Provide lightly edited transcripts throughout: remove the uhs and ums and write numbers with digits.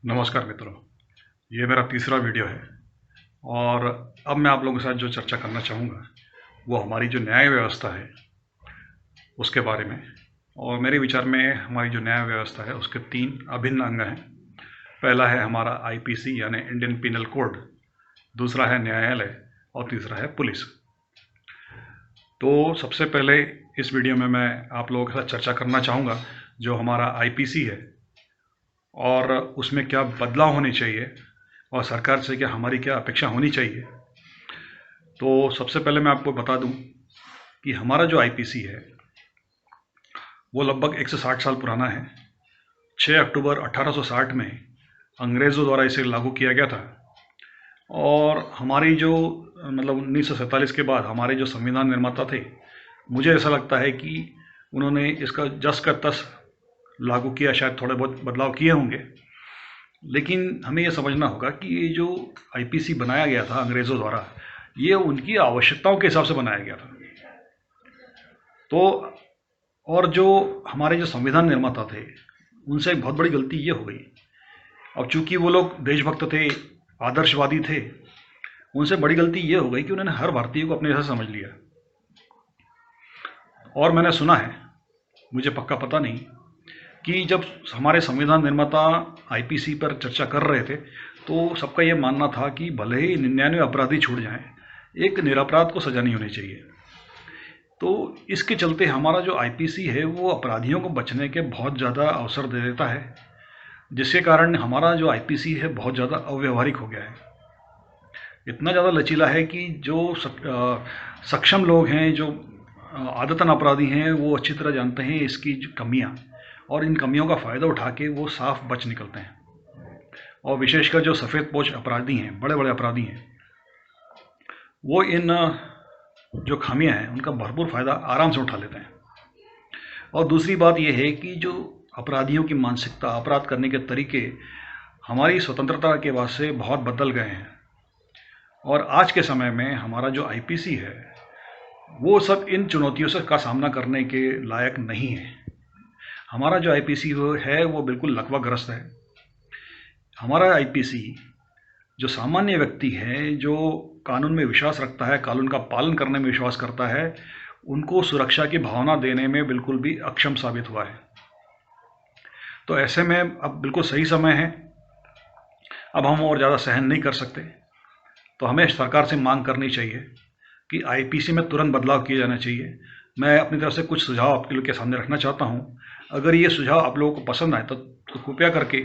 नमस्कार मित्रों, ये मेरा तीसरा वीडियो है और अब मैं आप लोगों के साथ जो चर्चा करना चाहूँगा वो हमारी जो न्याय व्यवस्था है उसके बारे में। और मेरे विचार में हमारी जो न्याय व्यवस्था है उसके तीन अभिन्न अंग हैं। पहला है हमारा आईपीसी यानी इंडियन पिनल कोड, दूसरा है न्यायालय और तीसरा है पुलिस। तो सबसे पहले इस वीडियो में मैं आप लोगों के साथ चर्चा करना चाहूँगा जो हमारा आईपीसी है और उसमें क्या बदलाव होने चाहिए और सरकार से क्या हमारी क्या अपेक्षा होनी चाहिए। तो सबसे पहले मैं आपको बता दूं कि हमारा जो आईपीसी है वो लगभग 160 साल पुराना है। 6 अक्टूबर 1860 में अंग्रेज़ों द्वारा इसे लागू किया गया था और हमारी जो 1947 के बाद हमारे जो संविधान निर्माता थे, मुझे ऐसा लगता है कि उन्होंने इसका जस का तस लागू किया, शायद थोड़े बहुत बदलाव किए होंगे, लेकिन हमें यह समझना होगा कि ये जो आईपीसी बनाया गया था अंग्रेज़ों द्वारा, ये उनकी आवश्यकताओं के हिसाब से बनाया गया था। तो और जो हमारे जो संविधान निर्माता थे उनसे एक बहुत बड़ी गलती ये हो गई। अब चूंकि वो लोग देशभक्त थे, आदर्शवादी थे, उनसे बड़ी गलती ये हो गई कि उन्होंने हर भारतीय को अपने जैसा समझ लिया। और मैंने सुना है, मुझे पक्का पता नहीं, कि जब हमारे संविधान निर्माता आईपीसी पर चर्चा कर रहे थे तो सबका ये मानना था कि भले ही 99 अपराधी छूट जाएं, एक निरपराध को सजा नहीं होनी चाहिए। तो इसके चलते हमारा जो आईपीसी है वो अपराधियों को बचने के बहुत ज़्यादा अवसर दे देता है, जिसके कारण हमारा जो आईपीसी है बहुत ज़्यादा अव्यवहारिक हो गया है। इतना ज़्यादा लचीला है कि जो सक्षम लोग हैं, जो आदतन अपराधी हैं, वो अच्छी तरह जानते हैं इसकी कमियाँ, और इन कमियों का फ़ायदा उठा के वो साफ बच निकलते हैं। और विशेषकर जो सफ़ेद पोश अपराधी हैं, बड़े बड़े अपराधी हैं, वो इन जो खामियां हैं उनका भरपूर फ़ायदा आराम से उठा लेते हैं। और दूसरी बात यह है कि जो अपराधियों की मानसिकता, अपराध करने के तरीके हमारी स्वतंत्रता के बाद से बहुत बदल गए हैं। और आज के समय में हमारा जो आईपीसी है वो सब इन चुनौतियों से का सामना करने के लायक नहीं है। हमारा जो आईपीसी है वो बिल्कुल लकवाग्रस्त है। हमारा आईपीसी जो सामान्य व्यक्ति है, जो कानून में विश्वास रखता है, कानून का पालन करने में विश्वास करता है, उनको सुरक्षा की भावना देने में बिल्कुल भी अक्षम साबित हुआ है। तो ऐसे में अब बिल्कुल सही समय है, अब हम और ज़्यादा सहन नहीं कर सकते। तो हमें सरकार से मांग करनी चाहिए कि आईपीसी में तुरंत बदलाव किया जाना चाहिए। मैं अपनी तरफ से कुछ सुझाव आपके लोग के सामने रखना चाहता हूँ। अगर ये सुझाव आप लोगों को पसंद आए तो कृपया करके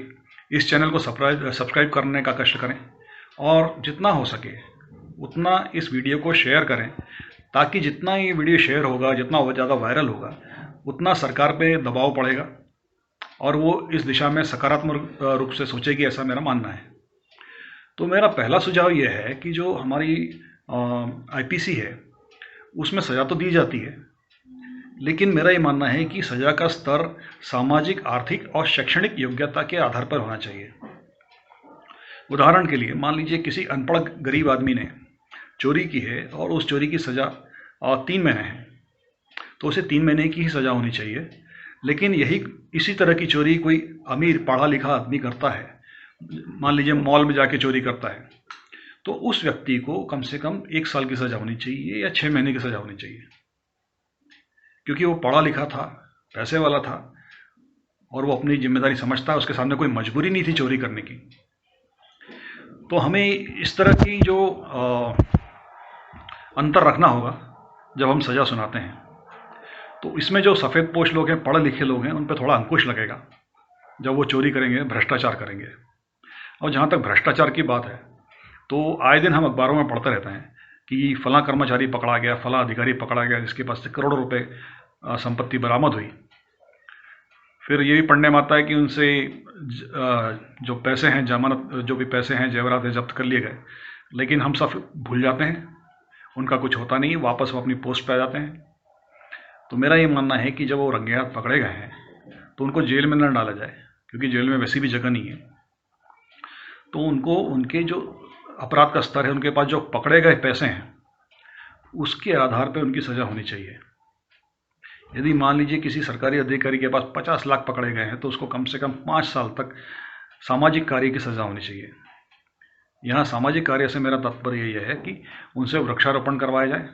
इस चैनल को सब्सक्राइब करने का कष्ट करें और जितना हो सके उतना इस वीडियो को शेयर करें, ताकि जितना ये वीडियो शेयर होगा, जितना ज़्यादा वायरल होगा, उतना सरकार पे दबाव पड़ेगा और वो इस दिशा में सकारात्मक रूप से सोचेगी, ऐसा मेरा मानना है। तो मेरा पहला सुझाव ये है कि जो हमारी आईपीसी है उसमें सज़ा तो दी जाती है, लेकिन मेरा ये मानना है कि सज़ा का स्तर सामाजिक, आर्थिक और शैक्षणिक योग्यता के आधार पर होना चाहिए। उदाहरण के लिए मान लीजिए किसी अनपढ़ गरीब आदमी ने चोरी की है और उस चोरी की सज़ा 3 महीने है, तो उसे 3 महीने की ही सज़ा होनी चाहिए। लेकिन इसी तरह की चोरी कोई अमीर पढ़ा लिखा आदमी करता है, मान लीजिए मॉल में जाके चोरी करता है, तो उस व्यक्ति को कम से कम 1 साल की सज़ा होनी चाहिए या 6 महीने की सज़ा होनी चाहिए, क्योंकि वो पढ़ा लिखा था, पैसे वाला था और वो अपनी जिम्मेदारी समझता है, उसके सामने कोई मजबूरी नहीं थी चोरी करने की। तो हमें इस तरह की जो अंतर रखना होगा जब हम सज़ा सुनाते हैं। तो इसमें जो सफ़ेद पोश लोग हैं, पढ़े लिखे लोग हैं, उन पर थोड़ा अंकुश लगेगा जब वो चोरी करेंगे, भ्रष्टाचार करेंगे। और जहाँ तक भ्रष्टाचार की बात है, तो आए दिन हम अखबारों में पढ़ते रहते हैं कि फलां कर्मचारी पकड़ा गया, फलां अधिकारी पकड़ा गया, जिसके पास से करोड़ों रुपए संपत्ति बरामद हुई। फिर ये भी पढ़ने में आता है कि उनसे जो पैसे हैं, जमानत, जो भी पैसे हैं, जेवरात है, जब्त कर लिए गए, लेकिन हम सब भूल जाते हैं, उनका कुछ होता नहीं, वापस वो अपनी पोस्ट पे आ जाते हैं। तो मेरा ये मानना है कि जब वो रंगे हाथ पकड़े गए हैं तो उनको जेल में न डाला जाए, क्योंकि जेल में वैसी भी जगह नहीं है। तो उनको उनके जो अपराध का स्तर है, उनके पास जो पकड़े गए पैसे हैं, उसके आधार पर उनकी सज़ा होनी चाहिए। यदि मान लीजिए किसी सरकारी अधिकारी के पास 50 लाख पकड़े गए हैं तो उसको कम से कम 5 साल तक सामाजिक कार्य की सज़ा होनी चाहिए। यहाँ सामाजिक कार्य से मेरा तात्पर्य यह है कि उनसे वृक्षारोपण करवाया जाए,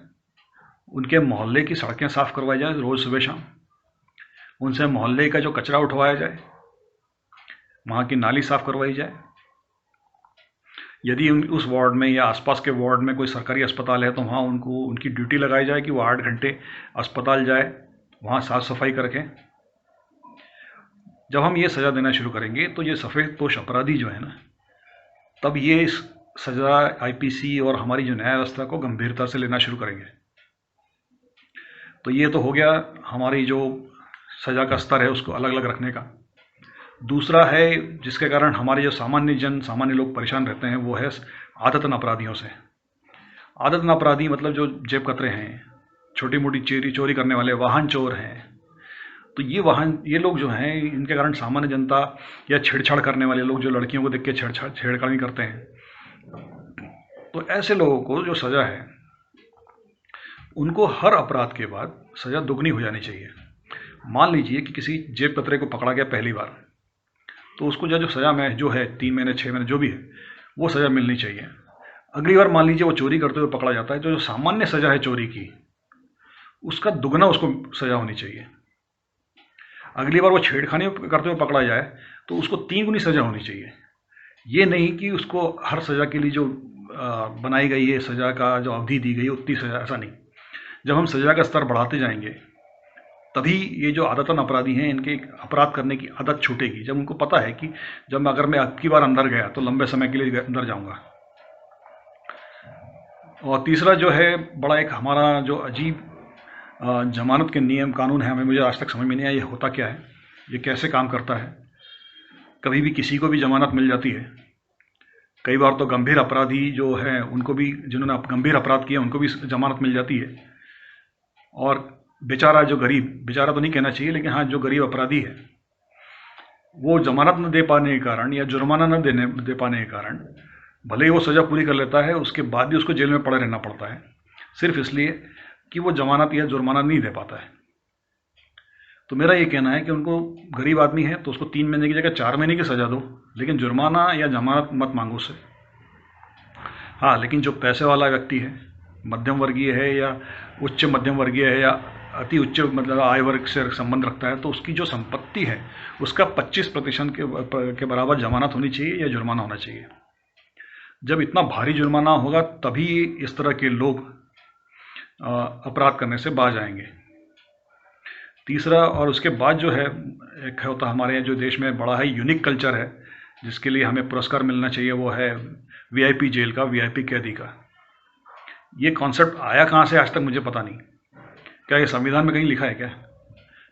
उनके मोहल्ले की सड़कें साफ करवाई जाए रोज़ सुबह शाम, उनसे मोहल्ले का जो कचरा उठवाया जाए, वहाँ की नाली साफ करवाई जाए। यदि उस वार्ड में या आसपास के वार्ड में कोई सरकारी अस्पताल है तो वहाँ उनको उनकी ड्यूटी लगाई जाए कि वो 8 घंटे अस्पताल जाए, वहाँ साफ सफाई करके। जब हम ये सज़ा देना शुरू करेंगे तो ये सफ़ेदपोश अपराधी जो है ना, तब ये इस सज़ा आईपीसी और हमारी जो न्याय व्यवस्था को गंभीरता से लेना शुरू करेंगे। तो ये तो हो गया हमारी जो सज़ा का स्तर है उसको अलग अलग रखने का। दूसरा है जिसके कारण हमारे जो सामान्य लोग परेशान रहते हैं, वो है आदतन अपराधियों से। आदतन अपराधी मतलब जो जेब कतरे हैं, छोटी मोटी चोरी करने वाले, वाहन चोर हैं। तो ये लोग जो हैं, इनके कारण सामान्य जनता या छेड़छाड़ करने वाले लोग जो लड़कियों को देख के छेड़खानी करते हैं, तो ऐसे लोगों को जो सज़ा है उनको हर अपराध के बाद सज़ा दुगनी हो जानी चाहिए। मान लीजिए कि किसी जेब कतरे को पकड़ा गया पहली बार, तो उसको जो सज़ा में जो है 3 महीने 6 महीने जो भी है वो सज़ा मिलनी चाहिए। अगली बार मान लीजिए वो चोरी करते हुए पकड़ा जाता है, तो जो सामान्य सज़ा है चोरी की उसका दुगना उसको सज़ा होनी चाहिए। अगली बार वो छेड़खानी करते हुए पकड़ा जाए तो उसको 3 गुनी सज़ा होनी चाहिए। ये नहीं कि उसको हर सज़ा के लिए जो बनाई गई है सज़ा का जो अवधि दी गई है उतनी सज़ा, ऐसा नहीं। जब हम सज़ा का स्तर बढ़ाते जाएंगे तभी ये जो आदतन अपराधी हैं इनके अपराध करने की आदत छूटेगी। जब उनको पता है कि जब अगर मैं अब की बार अंदर गया तो लंबे समय के लिए अंदर जाऊंगा। और तीसरा जो है बड़ा एक हमारा जो अजीब जमानत के नियम कानून है, हमें मुझे आज तक समझ में नहीं आया ये होता क्या है, ये कैसे काम करता है। कभी भी किसी को भी जमानत मिल जाती है। कई बार तो गंभीर अपराधी जो है उनको भी, जिन्होंने गंभीर अपराध किया उनको भी जमानत मिल जाती है। और बेचारा जो गरीब, बेचारा तो नहीं कहना चाहिए लेकिन हाँ जो गरीब अपराधी है वो जमानत न दे पाने के कारण या जुर्माना न दे पाने के कारण भले ही वो सज़ा पूरी कर लेता है, उसके बाद भी उसको जेल में पड़े रहना पड़ता है, सिर्फ इसलिए कि वो जमानत या जुर्माना नहीं दे पाता है। तो मेरा ये कहना है कि उनको, गरीब आदमी है तो उसको 3 महीने की जगह 4 महीने की सज़ा दो, लेकिन जुर्माना या जमानत मत मांगो उससे। हाँ, लेकिन जो पैसे वाला व्यक्ति है, मध्यम वर्गीय है या उच्च मध्यम वर्गीय है या अति उच्च मतलब आय वर्ग से संबंध रखता है, तो उसकी जो संपत्ति है उसका 25% के बराबर जमानत होनी चाहिए या जुर्माना होना चाहिए। जब इतना भारी जुर्माना होगा तभी इस तरह के लोग अपराध करने से बाज आएंगे। तीसरा, और उसके बाद जो है एक होता हमारे यहाँ जो देश में बड़ा है यूनिक कल्चर है जिसके लिए हमें पुरस्कार मिलना चाहिए, वो है वीआईपी जेल का, वीआईपी कैदी का। ये कॉन्सेप्ट आया कहाँ से आज तक मुझे पता नहीं। क्या ये संविधान में कहीं लिखा है क्या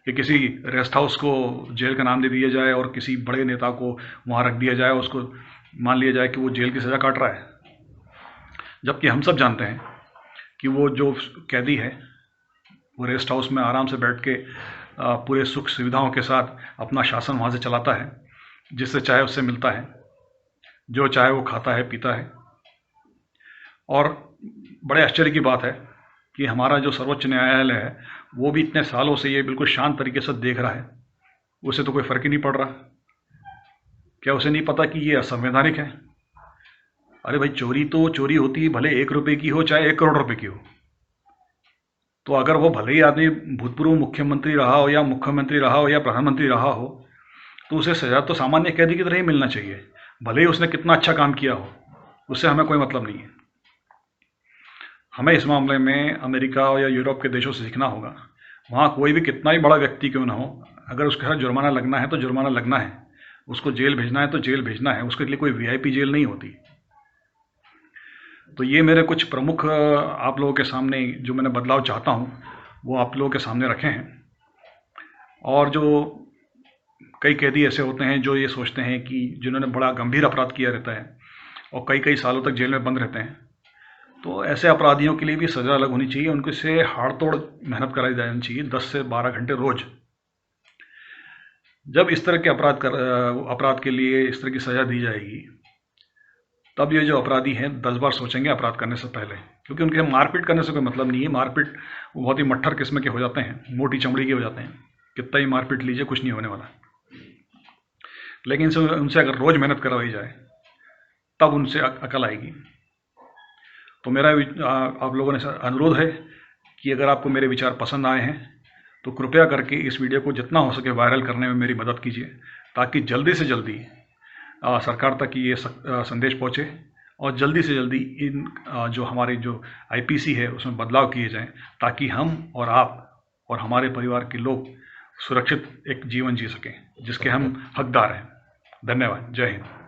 कि किसी रेस्ट हाउस को जेल का नाम दे दिया जाए और किसी बड़े नेता को वहाँ रख दिया जाए, उसको मान लिया जाए कि वो जेल की सज़ा काट रहा है, जबकि हम सब जानते हैं कि वो जो कैदी है वो रेस्ट हाउस में आराम से बैठ के पूरे सुख सुविधाओं के साथ अपना शासन वहाँ से चलाता है, जिससे चाहे उससे मिलता है, जो चाहे वो खाता है पीता है। और बड़े आश्चर्य की बात है कि हमारा जो सर्वोच्च न्यायालय है वो भी इतने सालों से ये बिल्कुल शांत तरीके से देख रहा है, उसे तो कोई फ़र्क ही नहीं पड़ रहा। क्या उसे नहीं पता कि ये असंवैधानिक है? अरे भाई, चोरी तो चोरी होती है, भले 1 रुपये की हो चाहे 1 करोड़ रुपए की हो। तो अगर वो भले ही आदमी भूतपूर्व मुख्यमंत्री रहा हो या मुख्यमंत्री रहा हो या प्रधानमंत्री रहा हो, तो उसे सज़ा तो सामान्य कैदी की तरह ही मिलना चाहिए, भले ही उसने कितना अच्छा काम किया हो, उससे हमें कोई मतलब नहीं है। हमें इस मामले में अमेरिका या यूरोप के देशों से सीखना होगा। वहाँ कोई भी कितना ही बड़ा व्यक्ति क्यों ना हो, अगर उसके साथ जुर्माना लगना है तो जुर्माना लगना है, उसको जेल भेजना है तो जेल भेजना है, उसके लिए कोई वीआईपी जेल नहीं होती। तो ये मेरे कुछ प्रमुख आप लोगों के सामने जो मैंने बदलाव चाहता हूँ वो आप लोगों के सामने रखे हैं। और जो कई कैदी ऐसे होते हैं जो ये सोचते हैं कि जिन्होंने बड़ा गंभीर अपराध किया रहता है और कई कई सालों तक जेल में बंद रहते हैं, तो ऐसे अपराधियों के लिए भी सज़ा अलग होनी चाहिए, उनको से हाड़ तोड़ मेहनत कराई जानी चाहिए 10 से 12 घंटे रोज। जब इस तरह के अपराध के लिए इस तरह की सज़ा दी जाएगी तब ये जो अपराधी हैं 10 बार सोचेंगे अपराध करने से पहले, क्योंकि उनके मारपीट करने से कोई मतलब नहीं है। मारपीट बहुत ही मट्ठर किस्म के हो जाते हैं, मोटी चमड़ी के हो जाते हैं, कितना ही मारपीट लीजिए कुछ नहीं होने वाला। लेकिन उनसे अगर रोज़ मेहनत करवाई जाए तब उनसे अकल आएगी। तो मेरा आप लोगों ने अनुरोध है कि अगर आपको मेरे विचार पसंद आए हैं तो कृपया करके इस वीडियो को जितना हो सके वायरल करने में मेरी मदद कीजिए, ताकि जल्दी से जल्दी सरकार तक ये संदेश पहुँचे और जल्दी से जल्दी इन जो हमारे जो आईपीसी है उसमें बदलाव किए जाएं, ताकि हम और आप और हमारे परिवार के लोग सुरक्षित एक जीवन जी सकें जिसके हम हकदार हैं। धन्यवाद। जय हिंद।